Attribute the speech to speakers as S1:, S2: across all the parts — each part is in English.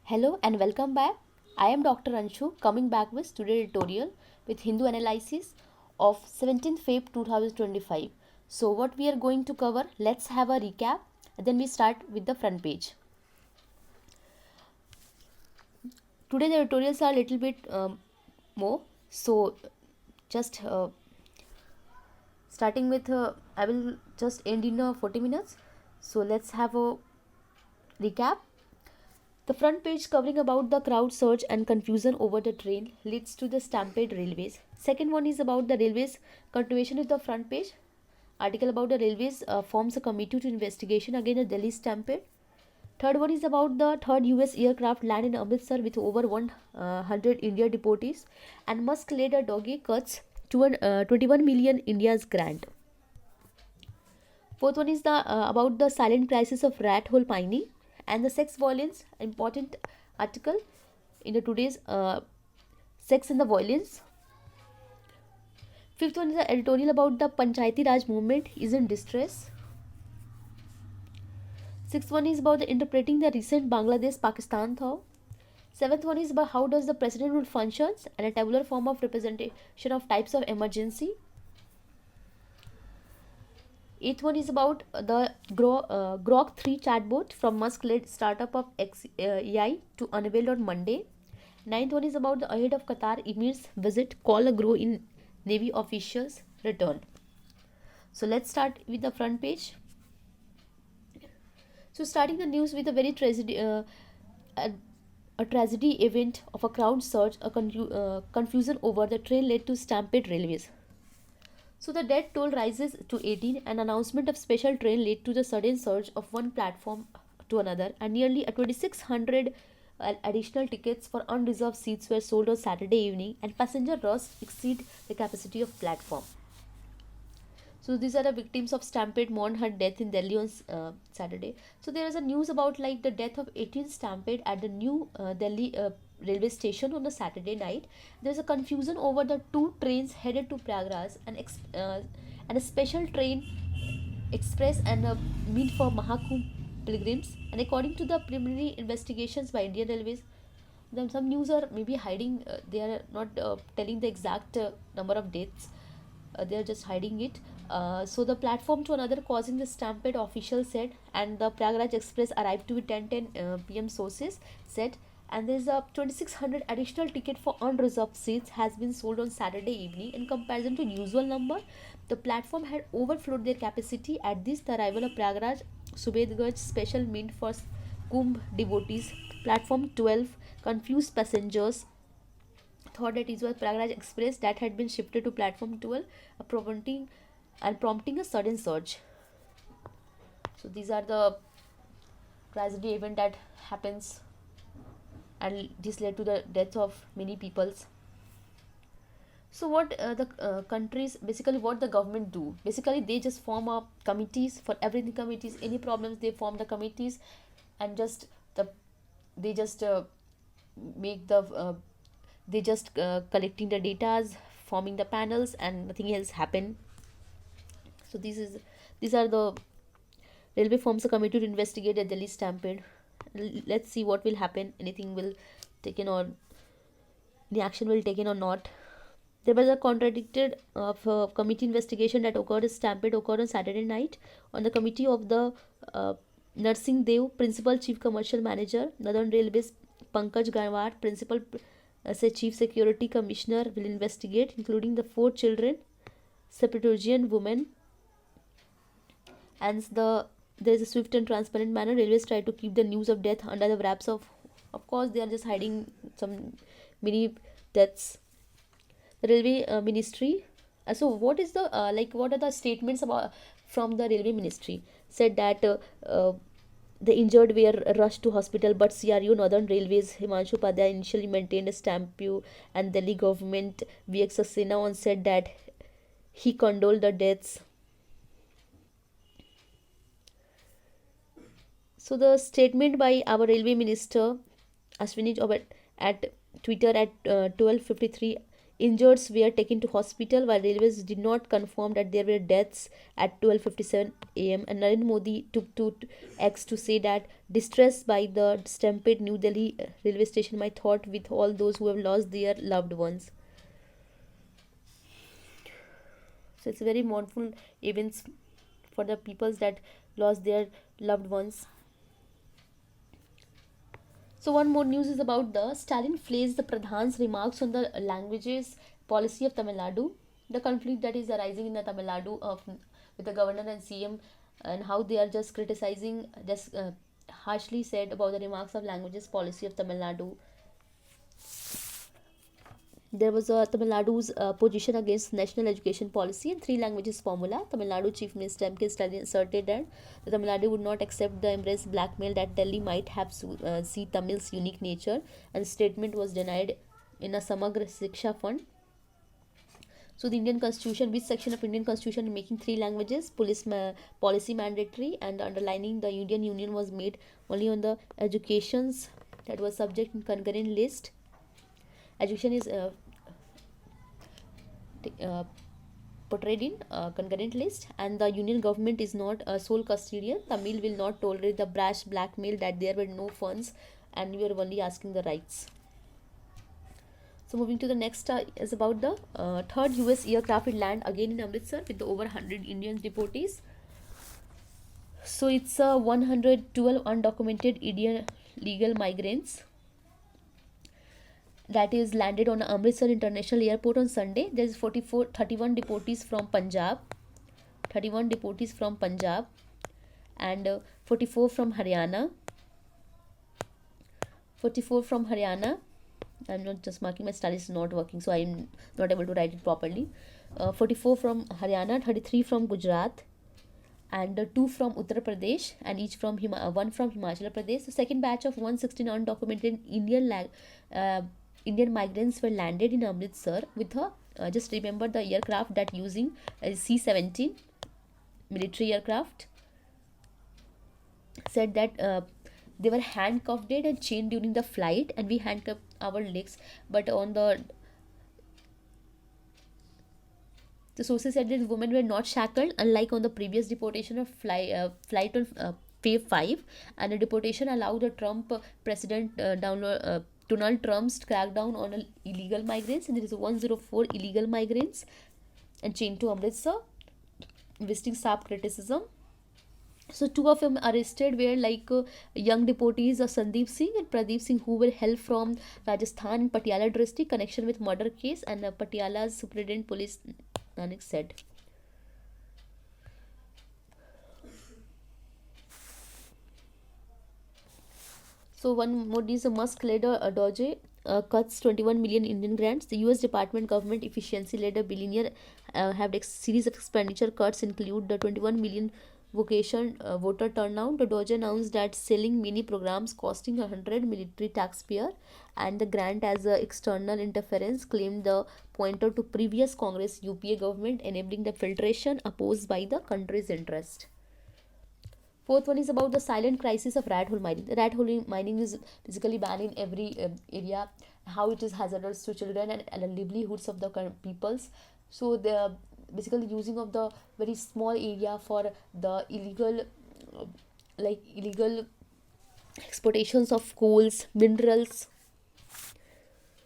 S1: Hello and welcome back. I am Dr. Anshu coming back with today tutorial with Hindu analysis of 17th Feb 2025. So what we are going to cover, let's have a recap and then we start with the front page. Today the tutorials are a little bit more, so just starting with I will just end in 40 minutes. So let's have a recap. The front page covering about the crowd surge and confusion over the train leads to the stampede railways. Second one is about the railways. Continuation with the front page. Article about the railways forms a committee to investigation against the Delhi stampede. Third one is about the third US aircraft land in Amritsar with over 100 India deportees. And Musk led a doggy cuts to 21 million India's grant. Fourth one is the about the silent crisis of rat hole mining and the sex violence. Important article in the today's sex and the violence. Fifth one is the editorial about the Panchayati Raj movement is in distress. Sixth one is about the interpreting the recent Bangladesh-Pakistan thaw. Seventh one is about how does the president rule functions and a tabular form of representation of types of emergency. Eighth one is about the Grok 3 chatbot from Musk-led startup of AI to unveiled on Monday. Ninth one is about the ahead of Qatar Emir's visit, call a grow in Navy officials return. So let's start with the front page. So starting the news with a very tragedy, a tragedy event of a crowd surge, confusion over the train led to stampede railways. So the death toll rises to 18. An announcement of special train led to the sudden surge of one platform to another, and nearly 2,600 additional tickets for unreserved seats were sold on Saturday evening, and passenger rush exceed the capacity of platform. So these are the victims of stampede mourn her death in Delhi on Saturday. So there is a news about like the death of 18 stampede at the new Delhi railway station on the Saturday night. There is a confusion over the two trains headed to Prayagraj and a special train express and a meet for Mahakumbh pilgrims. And according to the preliminary investigations by Indian Railways, then some news are maybe hiding. They are not telling the exact number of deaths. They are just hiding it. So the platform to another causing the stampede, official said, and the Prayagraj Express arrived to 10:10 p.m. sources said, and there is a 2,600 additional ticket for unreserved seats has been sold on Saturday evening. In comparison to usual number, the platform had overflowed their capacity. At this, the arrival of Prayagraj Subedganj special meant for Kumbh devotees. Platform 12 confused passengers thought that it was Prayagraj Express that had been shifted to platform 12, prompting a sudden surge. So these are the tragedy event that happens, and this led to the death of many peoples. So what the countries, basically what the government do, basically they just form up committees for everything. Committees, any problems they form the committees, and just they just make the they just collecting the datas, forming the panels, and nothing else happen. So these are the railway forms a committee to investigate the Delhi stampede. Let's see what will happen. Anything will taken, or the action will taken or not. There was a contradicted of committee investigation that occurred. A stampede occurred on Saturday night. On the committee of the Narsingh Dev, Principal Chief Commercial Manager, Northern Railways, Pankaj Ganwar, Principal Chief Security Commissioner will investigate, including the 4 children, Septuagenarian women, and there is a swift and transparent manner. Railways try to keep the news of death under the wraps of course they are just hiding some many deaths. The railway ministry. So what is the what are the statements about from the railway ministry? Said that the injured were rushed to hospital, but CRU Northern Railways Himanshu Padhyay initially maintained a stampede, and Delhi government VX Saxena on said that he condoled the deaths. So the statement by our railway minister Ashwini Chaube at Twitter at 12:53 Injuries were taken to hospital, while railways did not confirm that there were deaths at 12:57 a.m. And Narendra Modi took to X to say that distressed by the stampede, New Delhi railway station my thought with all those who have lost their loved ones. So it's a very mournful events for the peoples that lost their loved ones. So one more news is about the Stalin flays the Pradhan's remarks on the languages policy of Tamil Nadu, the conflict that is arising in the Tamil Nadu of with the governor and CM, and how they are just criticizing, just harshly said about the remarks of languages policy of Tamil Nadu. There was a Tamil Nadu's position against national education policy and three languages formula. Tamil Nadu Chief Minister M.K. Stalin asserted that the Tamil Nadu would not accept the embrace blackmail that Delhi might have see Tamil's unique nature, and the statement was denied in a Samagra Siksha Fund. So the Indian Constitution, which section of Indian Constitution in making three languages policy mandatory, and underlining the Indian Union was made only on the educations that was subject in concurrent list. Education is uh, portrayed in concurrent list, and the union government is not a sole custodian. Tamil will not tolerate the brash blackmail that there were no funds and we are only asking the rights. So moving to the next is about the third US aircraft will land again in Amritsar with over 100 Indian deportees. So it's 112 undocumented Indian legal migrants that is landed on Amritsar International Airport on Sunday. There is 31 deportees from Punjab, 31 deportees from Punjab, and 44 from Haryana, 44 from Haryana. I'm not just marking, my style is not working, so I'm not able to write it properly. 44 from Haryana, 33 from Gujarat, and 2 from Uttar Pradesh, and each from one from Himachal Pradesh. The second batch of 116 undocumented Indian migrants were landed in Amritsar with a just remember the aircraft that using C-17 military aircraft. Said that they were handcuffed and chained during the flight, and we handcuffed our legs, but on the sources said that women were not shackled, unlike on the previous deportation of flight on Phase 5, and the deportation allowed the Trump President Donald Trump's crackdown on illegal migrants, and there is 104 illegal migrants and chained to Amritsar, visiting sharp criticism. So two of them arrested were like young deportees Sandeep Singh and Pradeep Singh, who were held from Rajasthan in Patiala district connection with murder case, and Patiala's Superintendent Police Nanak said. So one more is Musk led a Doge cuts 21 million Indian grants. The US Department Government Efficiency led a billionaire have a series of expenditure cuts include the 21 million voter turnout. The Doge announced that selling mini programs costing 100 military taxpayer, and the grant as a external interference claimed the pointer to previous Congress UPA government, enabling the filtration opposed by the country's interest. Fourth one is about the silent crisis of rat hole mining. The rat hole mining is basically banned in every area. How it is hazardous to children and livelihoods of the peoples. So the basically using of the very small area for the illegal, illegal exploitations of coals, minerals.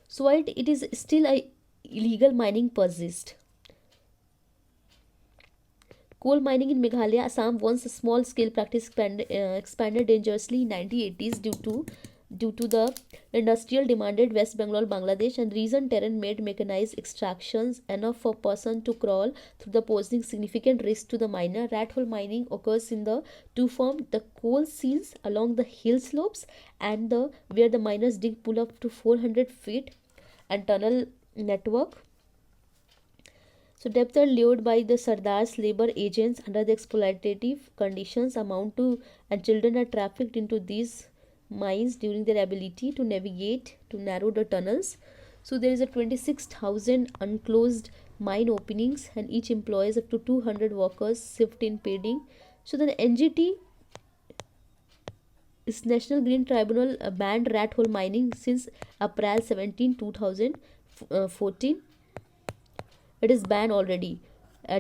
S1: So while it is still a illegal mining persists. Coal mining in Meghalaya, Assam, once a small-scale practice expanded dangerously in 1980s due to the industrial demanded West Bengal, Bangladesh, and recent terrain made mechanized extractions enough for person to crawl through the posing significant risk to the miner. Rat hole mining occurs in the two forms: the coal seams along the hill slopes and where the miners dig pull up to 400 feet and tunnel network. So depth are lured by the Sardar's labor agents under the exploitative conditions amount to, and children are trafficked into these mines during their ability to navigate to narrow the tunnels. So there is a 26,000 unclosed mine openings, and each employs up to 200 workers shift in padding. So the NGT is National Green Tribunal banned rat hole mining since April 17, 2014. It is banned already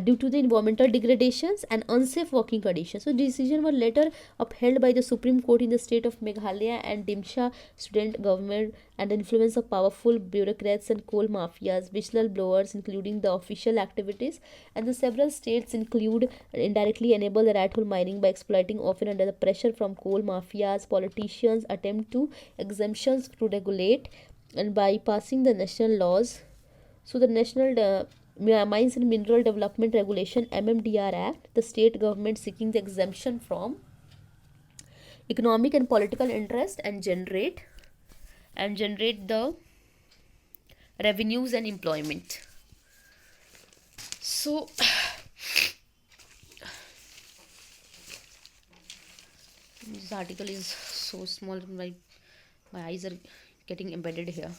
S1: due to the environmental degradations and unsafe working conditions. So decisions were later upheld by the Supreme Court in the state of Meghalaya and Dimsha student government and the influence of powerful bureaucrats and coal mafias, whistleblowers, including the official activities, and the several states include indirectly enable the rat hole mining by exploiting, often under the pressure from coal mafias. Politicians attempt to exemptions to regulate and by passing the national laws. So the National Mines and Mineral Development Regulation (MMDR) Act, the state government seeking the exemption from economic and political interest and generate the revenues and employment. So this article is so small, my eyes are getting embedded here,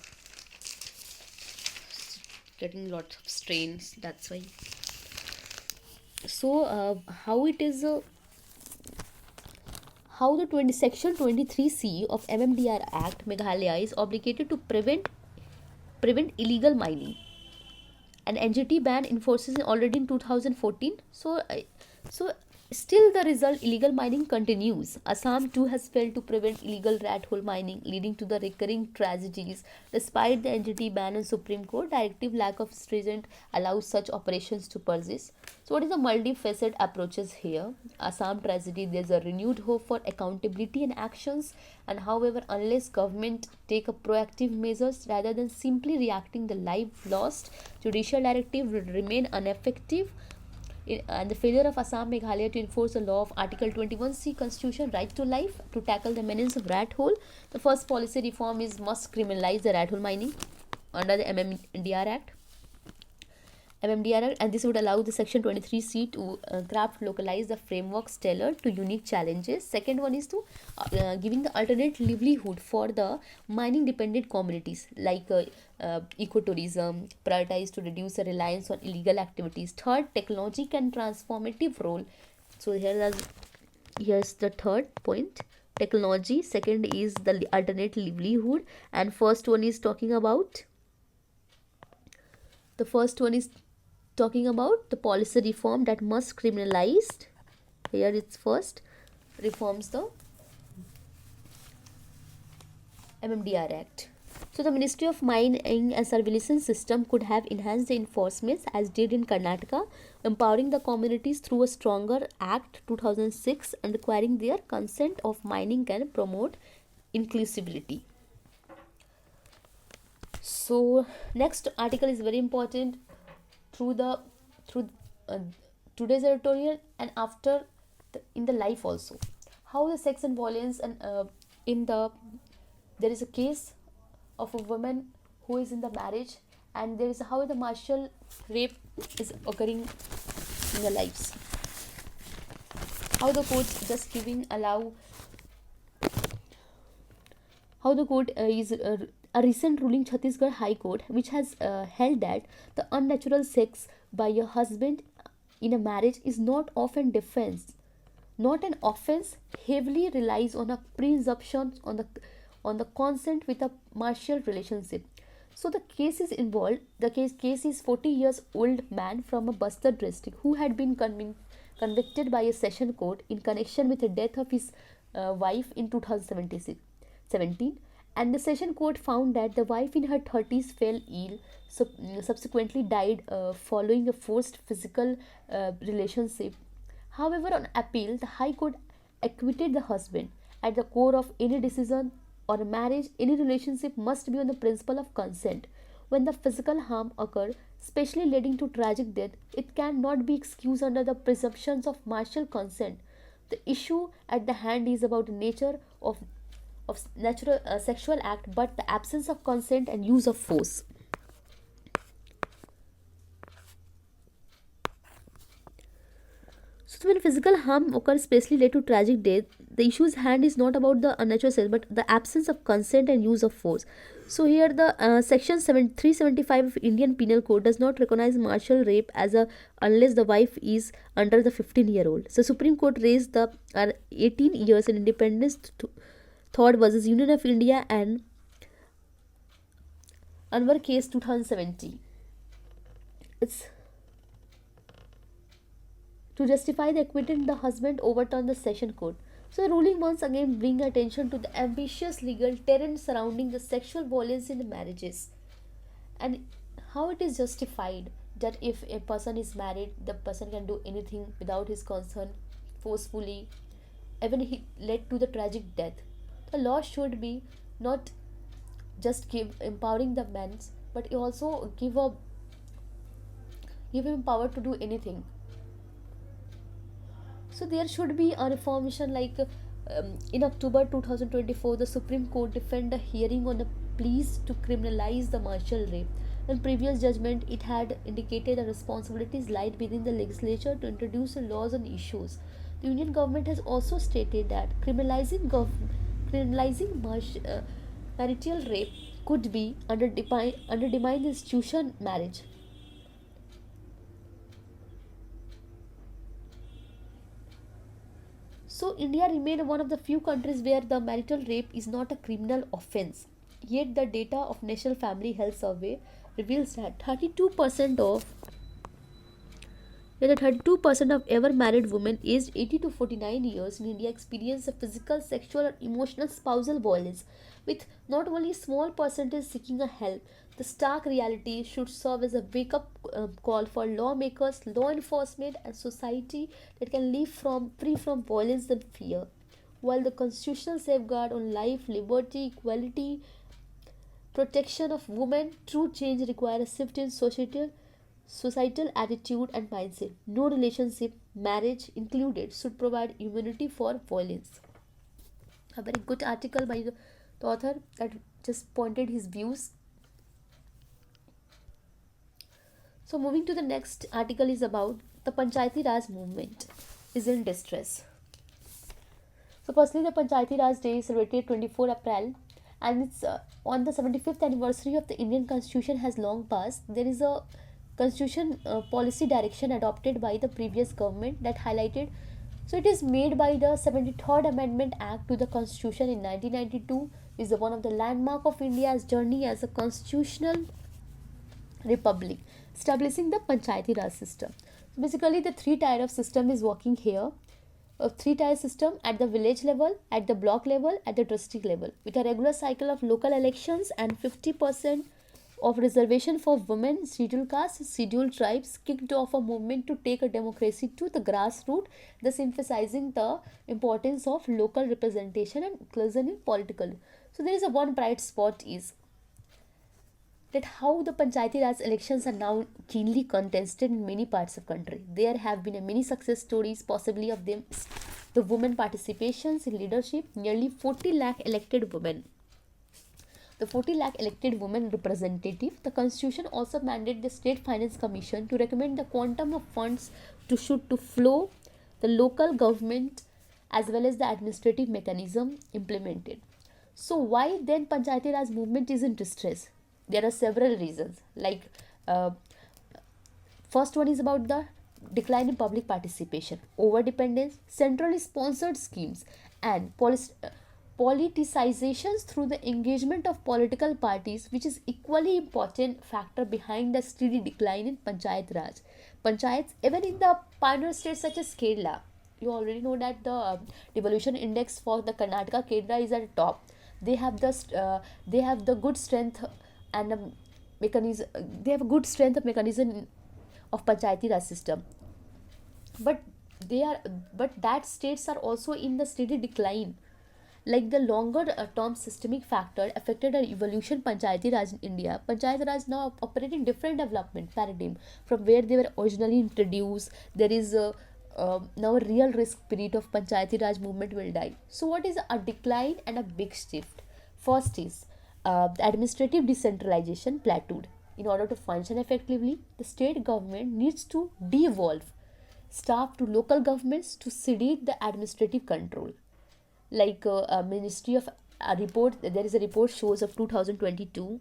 S1: getting a lot of strains, that's why. So how it is how the section 23C of MMDR Act Meghalaya is obligated to prevent illegal mining. An NGT ban enforces already in 2014. So still the result illegal mining continues. Assam too has failed to prevent illegal rat hole mining, leading to the recurring tragedies. Despite the NGT ban and Supreme Court directive, lack of stringent allows such operations to persist. So what is the multifaceted approaches here? Assam tragedy, there's a renewed hope for accountability and actions, and however, unless government take a proactive measures rather than simply reacting the life lost, judicial directive will remain ineffective. And the failure of Assam Meghalaya to enforce the law of Article 21C Constitution right to life to tackle the menace of rat hole. The first policy reform is must criminalize the rat hole mining under the MMDR Act. And this would allow the section 23C to craft localize the frameworks tailored to unique challenges. Second one is to giving the alternate livelihood for the mining dependent communities like ecotourism, prioritize to reduce the reliance on illegal activities. Third, technology can transformative role. So here's the third point, technology. Second is the alternate livelihood, and first one is talking about the policy reform that must criminalized. Here it's first reforms the MMDR Act. So the Ministry of Mining and Surveillance System could have enhanced the enforcement as did in Karnataka, empowering the communities through a stronger Act 2006 and requiring their consent of mining can promote inclusivity. So next article is very important through today's editorial and after in the life also, how the sex and violence and there is a case of a woman who is in the marriage, and there is how the martial rape is occurring in their lives, how the courts just giving allow, how the court is a recent ruling Chhattisgarh High Court which has held that the unnatural sex by a husband in a marriage is not often not an offense, heavily relies on a presumption on the consent with a martial relationship. So the case is involved. The case is 40 years old man from a Bastar district who had been convicted by a session court in connection with the death of his wife in 2017, and the session court found that the wife in her 30s fell ill, subsequently died following a forced physical relationship. However, on appeal, the High Court acquitted the husband. At the core of any decision or a marriage, any relationship must be on the principle of consent. When the physical harm occurs, especially leading to tragic death, it cannot be excused under the presumptions of martial consent. The issue at the hand is about the nature of natural sexual act, but the absence of consent and use of force. So when physical harm occurs, especially led to tragic death, the issue's hand is not about the unnatural sex, but the absence of consent and use of force. So here the section 375 of Indian Penal Code does not recognize martial rape as a unless the wife is under the 15-year-old. So Supreme Court raised the 18 years in independence Third versus Union of India and Anwar case 2017. It's To justify the acquittal, the husband overturned the session court. So, the ruling once again bring attention to the ambitious legal terrain surrounding the sexual violence in the marriages, and how it is justified that if a person is married, the person can do anything without his consent, forcefully, even he led to the tragic death. The law should be not just give empowering the men, but also give him power to do anything. So there should be a reformation like in October 2024, the Supreme Court defended a hearing on the pleas to criminalize the martial rape. In previous judgment, it had indicated the responsibilities lied within the legislature to introduce the laws on issues. The Union government has also stated that criminalizing marital rape could be undermine the institution marriage. So, India remained one of the few countries where the marital rape is not a criminal offense. Yet, the data of National Family Health Survey reveals that 32% of ever married women aged 80 to 49 years in India experience a physical, sexual, or emotional spousal violence, with not only a small percentage seeking a help. The stark reality should serve as a wake up call for lawmakers, law enforcement, and society that can live free from violence and fear. While the constitutional safeguard on life, liberty, equality, protection of women, true change requires a shift in societal attitude and mindset. No relationship, marriage included, should provide immunity for violence. A very good article by the author that just pointed his views. So moving to the next article is about the Panchayati Raj movement is in distress. So firstly, the Panchayati Raj Day is celebrated 24 April, and it's on the 75th anniversary of the Indian Constitution has long passed. There is a constitution policy direction adopted by the previous government that highlighted. So it is made by the 73rd Amendment Act to the Constitution in 1992, is one of the landmark of India's journey as a constitutional republic, establishing the Panchayati Raj system. So basically, the three-tier of system is working here. A three-tier system at the village level, at the block level, at the district level, with a regular cycle of local elections and 50% of reservation for women, scheduled castes, scheduled tribes, kicked off a movement to take a democracy to the grassroots, thus emphasizing the importance of local representation and inclusion in political. So there is a one bright spot is that how the Panchayati Raj elections are now keenly contested in many parts of country. There have been many success stories, possibly of them. The women participations in leadership, nearly 40 lakh elected women. The 40 lakh elected women representative. The Constitution also mandated the State Finance Commission to recommend the quantum of funds to flow the local government as well as the administrative mechanism implemented. So why then Panchayati Raj movement is in distress? There are several reasons. Like first one is about the decline in public participation, over dependence, centrally sponsored schemes, and politicizations through the engagement of political parties, which is equally important factor behind the steady decline in Panchayat Raj. Panchayats, even in the pioneer states such as Kerala, you already know that the devolution index for the Karnataka, Kerala is at the top. They have the good strength and mechanism. They have a good strength of mechanism of Panchayati Raj system, but that states are also in the steady decline. Like the longer term systemic factor affected the evolution Panchayati Raj in India. Panchayati Raj now operate in different development paradigm from where they were originally introduced. There is now a real risk period of Panchayati Raj movement will die. So what is a decline and a big shift? First is the administrative decentralization plateaued. In order to function effectively, the state government needs to devolve staff to local governments to cede the administrative control. Like a ministry of a report, there is a report shows of 2022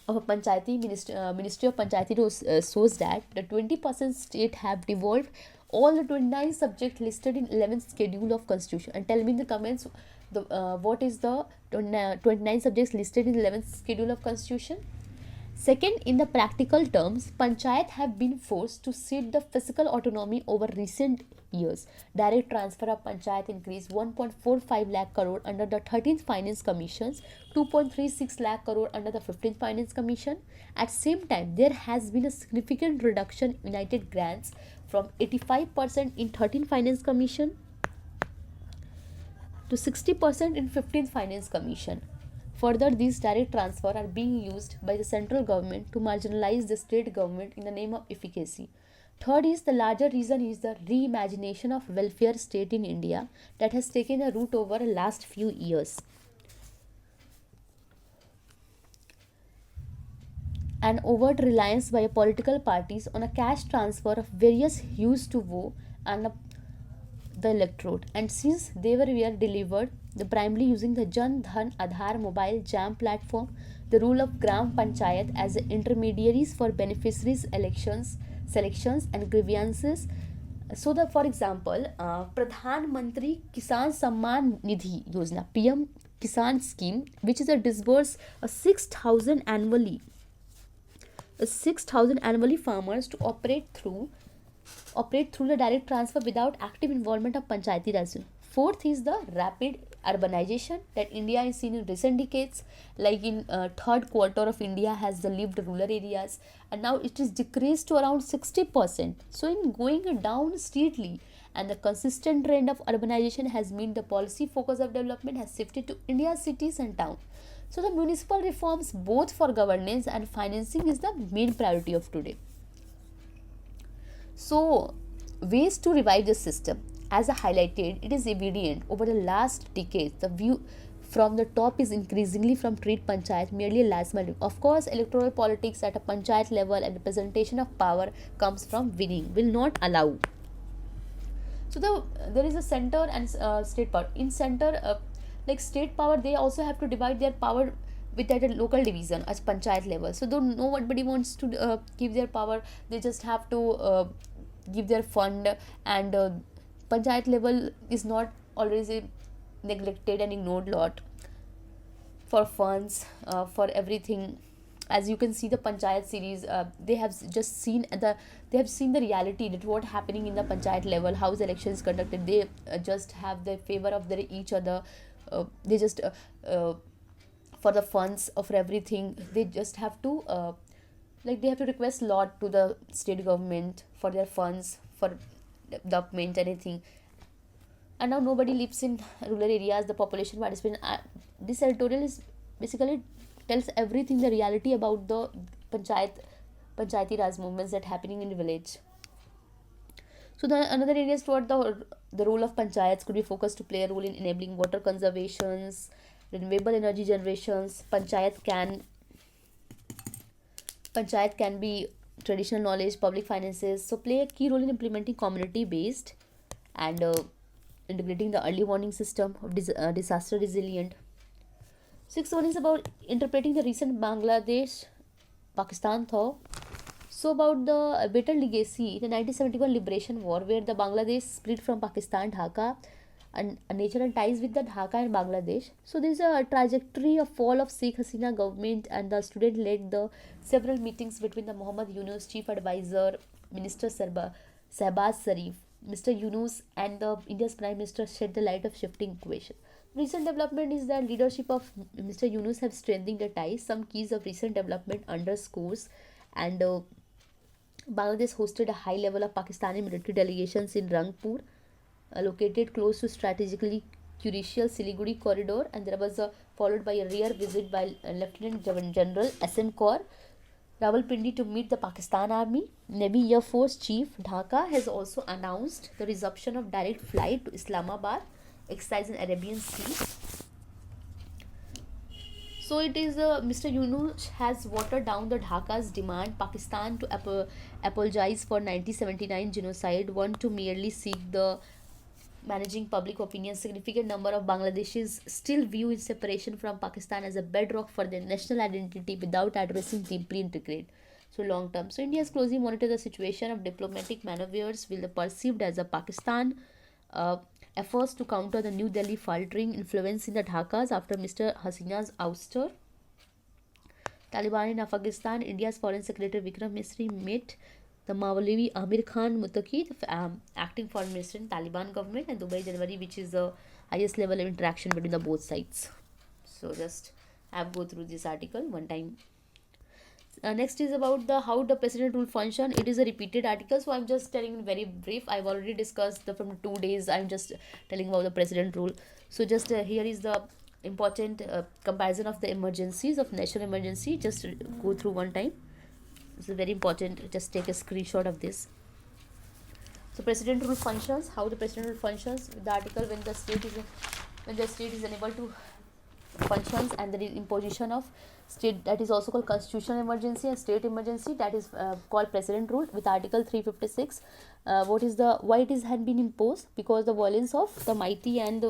S1: of a Ministry of Panchayati shows that the 20% state have devolved all the 29 subjects listed in 11th schedule of constitution. And tell me in the comments what is the 29 subjects listed in 11th schedule of constitution. Second, in the practical terms, panchayat have been forced to cede the fiscal autonomy over recent years. Direct transfer of panchayat increased 1.45 lakh crore under the 13th Finance Commissions, 2.36 lakh crore under the 15th Finance Commission. At same time, there has been a significant reduction in united grants from 85% in 13th Finance Commission to 60% in 15th Finance Commission. Further, these direct transfers are being used by the central government to marginalize the state government in the name of efficacy. Third is the larger reason is the reimagination of welfare state in India that has taken a root over the last few years. An overt reliance by political parties on a cash transfer of various hues to woe and the electorate, and since they were delivered the primarily using the Jan Dhan Aadhaar mobile jam platform, the rule of Gram Panchayat as the intermediaries for beneficiaries elections, selections and grievances. So the for example, Pradhan Mantri Kisan Samman Nidhi Yojana PM Kisan scheme, which is a disburse a 6,000 annually, 6,000 annually farmers to operate through the direct transfer without active involvement of Panchayati Raj. Fourth is the rapid urbanization that India is seen in recent decades, like in third quarter of India has the lived rural areas, and now it is decreased to around 60%. So in going down steadily, and the consistent trend of urbanization has meant the policy focus of development has shifted to India's cities and towns. So the municipal reforms both for governance and financing is the main priority of today. So, ways to revive the system. As I highlighted, it is evident over the last decades the view from the top is increasingly from treat panchayat merely a last mile. Of course, electoral politics at a panchayat level and representation of power comes from winning will not allow. So there is a center and state power. In center, like state power, they also have to divide their power with at a local division as panchayat level. So though nobody wants to give their power, they just have to give their fund, and panchayat level is not always neglected and ignored lot for funds, for everything. As you can see the panchayat series, they have just seen they have seen the reality that what happening in the panchayat level, how the election is conducted. They just have the favor of their each other. They just for the funds of everything, they just have to like they have to request lot to the state government for their funds for development anything. And now nobody lives in rural areas, the population participation. This editorial is basically tells everything the reality about the panchayati raj movements that happening in the village. So the another areas toward the role of panchayats could be focused to play a role in enabling water conservations, renewable energy generations. Panchayat can be traditional knowledge, public finances, so play a key role in implementing community based and integrating the early warning system of disaster resilient. Sixth one is about interpreting the recent Bangladesh Pakistan thaw. So about the better legacy, the 1971 liberation war, where the Bangladesh split from Pakistan, Dhaka, and natural ties with the Dhaka and Bangladesh. So there is a trajectory of fall of Sheikh Hasina government, and the student led the several meetings between the Muhammad Yunus, chief advisor, Minister Shahbaz Sharif, Mr. Yunus, and the India's Prime Minister shed the light of shifting equation. Recent development is the leadership of Mr. Yunus have strengthened the ties. Some keys of recent development underscores, and Bangladesh hosted a high level of Pakistani military delegations in Rangpur, located close to strategically crucial Siliguri corridor, and there was a followed by a rare visit by Lieutenant General SM Kaur Rawalpindi to meet the Pakistan Army. Navy Air Force Chief Dhaka has also announced the resumption of direct flight to Islamabad, exercise in Arabian Sea. So it is Mr. Yunus has watered down the Dhaka's demand Pakistan to apologize for 1979 genocide, want to merely seek the managing public opinion. Significant number of Bangladeshis still view separation from Pakistan as a bedrock for their national identity without addressing deeply integrate. So long term. So India has closely monitored the situation of diplomatic maneuvers will be perceived as a Pakistan uh, efforts to counter the New Delhi faltering influence in the Dhakas after Mr. Hasina's ouster. Taliban in Afghanistan. India's Foreign Secretary Vikram Misri met the Maulavi Amir Khan Muttaqi, the acting foreign minister in Taliban government, and Dubai January, which is the highest level of interaction between the both sides. So just have go through this article one time. Next is about the how the president rule function. It is a repeated article, so I'm just telling in very brief. I've already discussed the from 2 days. I'm just telling about the president rule. So just here is the important comparison of the emergencies of national emergency. Just go through one time. It's very important. Just take a screenshot of this. So president rule functions. How the president rule functions. The article when the state is unable to functions and there is imposition of state, that is also called constitutional emergency, and state emergency, that is called president rule. With article 356, what is the why it is had been imposed? Because the violence of the Mighty and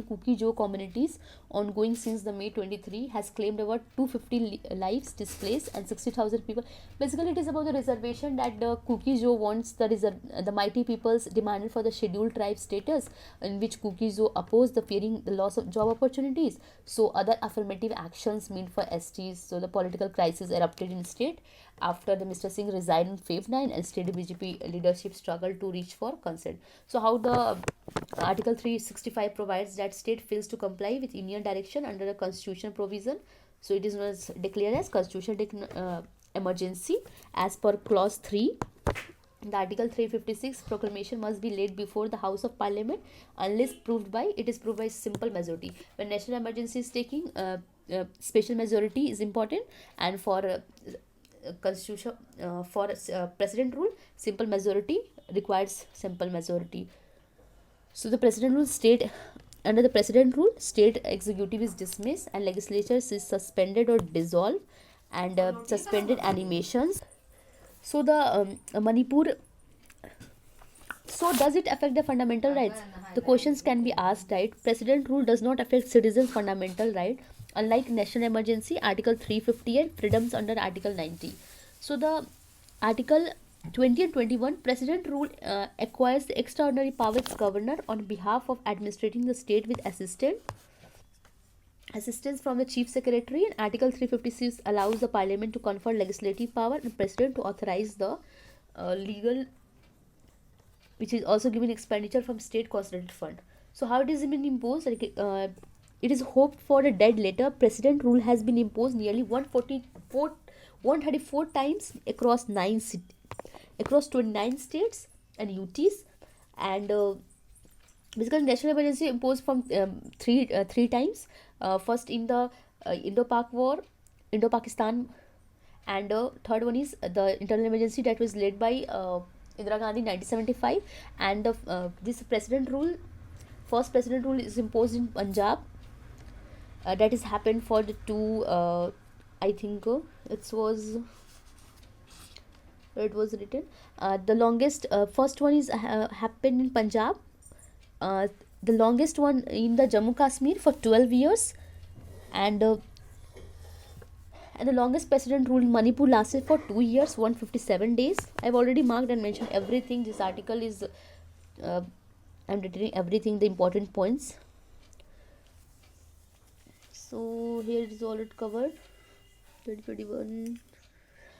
S1: Kuki Joe communities ongoing since the May 23 has claimed about 250 lives displaced and 60,000 people. Basically, it is about the reservation that the Kuki Joe wants the Mighty peoples demanded for the scheduled tribe status, in which Kuki Joe opposed the fearing the loss of job opportunities. So other affirmative actions meant for STs. So the political crisis erupted in state after the Mr. Singh resigned on Feb 9 and state BJP leadership struggled to reach for consent. So how the Article 365 provides that state fails to comply with Indian direction under a constitutional provision. So it is known as declared as constitutional emergency as per clause 3. The article 356 proclamation must be laid before the House of Parliament unless proved by simple majority. When national emergency is taking, special majority is important, and for constitution for president rule, simple majority requires simple majority. So the president rule state under the president rule, state executive is dismissed and legislature is suspended or dissolved, and suspended animations. So the Manipur. So does it affect the fundamental rights? The questions can be asked, right? President rule does not affect citizens' fundamental right. Unlike national emergency, Article 358, freedoms under Article 90. So the Article 20 and 21, President rule acquires the extraordinary powers governor on behalf of administrating the state with assistance from the chief secretary, and Article 356 allows the parliament to confer legislative power and president to authorize the legal, which is also given expenditure from state constituted fund. So how it is been imposed? It is hoped for a dead letter. President rule has been imposed nearly 134 times across 29 states and UTs, and basically national emergency imposed from three times. First in the Indo-Pak war, Indo-Pakistan, and third one is the internal emergency that was led by Indira Gandhi 1975, and this president rule, first president rule is imposed in Punjab. That is happened for the two. I think it was written. The longest first one is happened in Punjab. The longest one in the Jammu Kashmir for 12 years, and the longest president rule in Manipur lasted for 2 years 157 days. I've already marked and mentioned everything. This article is I'm retaining everything, the important points. So here is all it covered. 2021.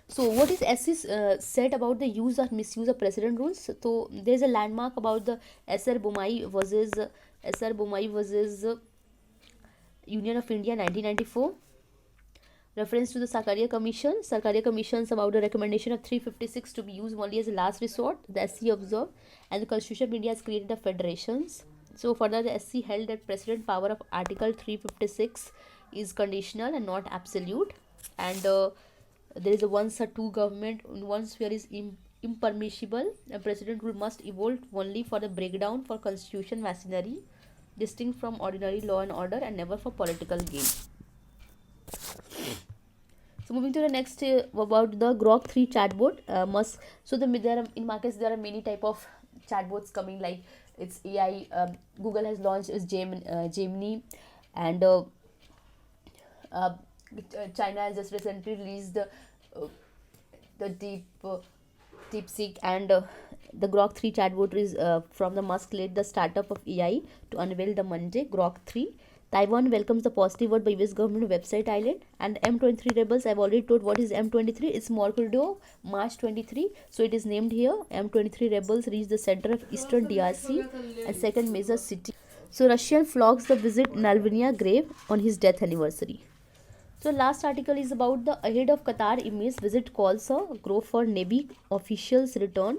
S1: So what is SC said about the use or misuse of president rules? So there is a landmark about the SR Bomai versus Union of India 1994. Reference to the Sakaria Commission. Sakaria Commissions about the recommendation of 356 to be used only as a last resort. The SC observed, and the Constitution of India has created the federations. So further, the SC held that president power of Article 356 is conditional and not absolute, and there is a once or two government in one sphere is impermissible. A president rule must evolve only for the breakdown for constitution machinery, distinct from ordinary law and order, and never for political gain. So moving to the next about the Grok 3 chatbot in markets there are many type of chatbots coming, like it's AI. Google has launched its Gemini, and China has just recently released the DeepSeek, and the Grok 3 chatbot is from the Musk led the startup of AI to unveil the Monday Grok 3. Taiwan welcomes the positive word by US government website island. And M23 rebels, I've already told what is M23. It's Morculdo, March 23. So it is named here. M23 rebels reach the center of eastern DRC and second major city. So Russian flogs the visit Navalny grave on his death anniversary. So last article is about the ahead of Qatar Emir's visit calls a grow for Navy officials return.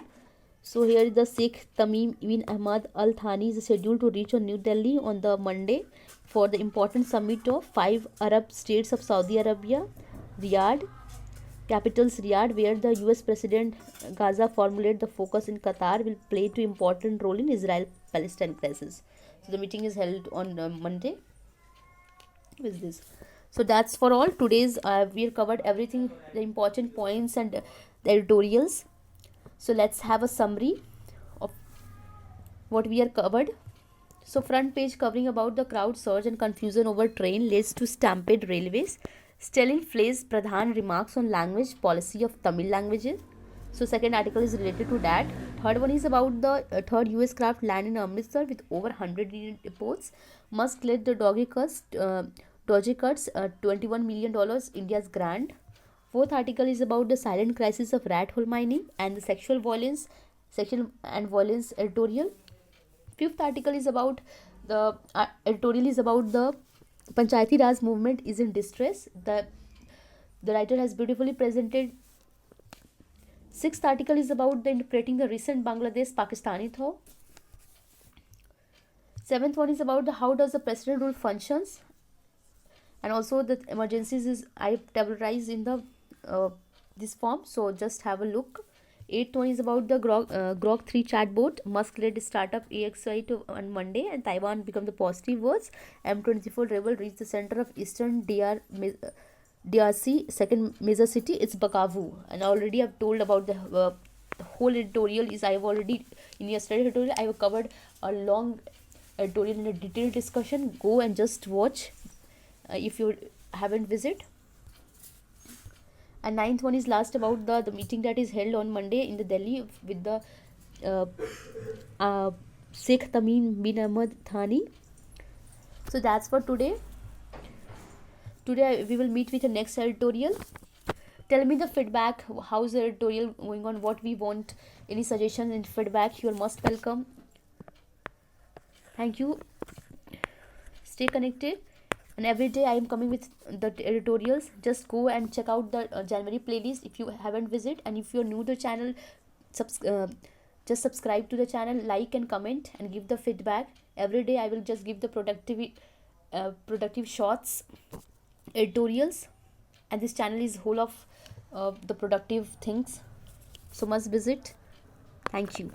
S1: So here is the Sheikh Tamim bin Ahmad Al Thani is scheduled to reach on New Delhi on the Monday for the important summit of 5 Arab states of Saudi Arabia, Riyadh, capitals Riyadh, where the US President Gaza formulated the focus in Qatar will play an important role in Israel-Palestine crisis. So the meeting is held on Monday. What is this? So that's for all. Today's we have covered everything, the important points and the editorials. So let's have a summary of what we are covered. So front page covering about the crowd surge and confusion over train leads to stampede railways. Stalin flays Pradhan remarks on language policy of Tamil languages. So second article is related to that. Third one is about the third US craft land in Amritsar with over 100 reports. Musk led the Doge cuts $21 million India's grant. Fourth article is about the silent crisis of rat hole mining and the sexual and violence editorial. Fifth article is about the editorial is about the Panchayati Raj movement is in distress. The writer has beautifully presented. Sixth article is about the interpreting the recent Bangladesh-Pakistani thaw. Seventh one is about the how does the president rule functions, and also the emergencies is I tabularized in the this form, so just have a look. Eighth one is about the Grok 3 chatbot. Musk led startup AXI on Monday, and Taiwan become the positive words. M24 rebel reached the center of eastern DRC, second major city. It's Bukavu, and already I've told about the whole editorial. Is I have already in yesterday's editorial I have covered a long editorial in a detailed discussion. Go and just watch if you haven't visited. And ninth one is last about the meeting that is held on Monday in the Delhi with the Sheikh Tamim bin Ahmad Thani. So that's for today. Today we will meet with the next editorial. Tell me the feedback. How's the editorial going on? What we want? Any suggestions and feedback? You are most welcome. Thank you. Stay connected. And every day I am coming with the editorials. Just go and check out the January playlist if you haven't visited. And if you're new to the channel, just subscribe to the channel, like and comment and give the feedback. Every day I will just give the productive shots, editorials, and this channel is whole of the productive things. So must visit. Thank you.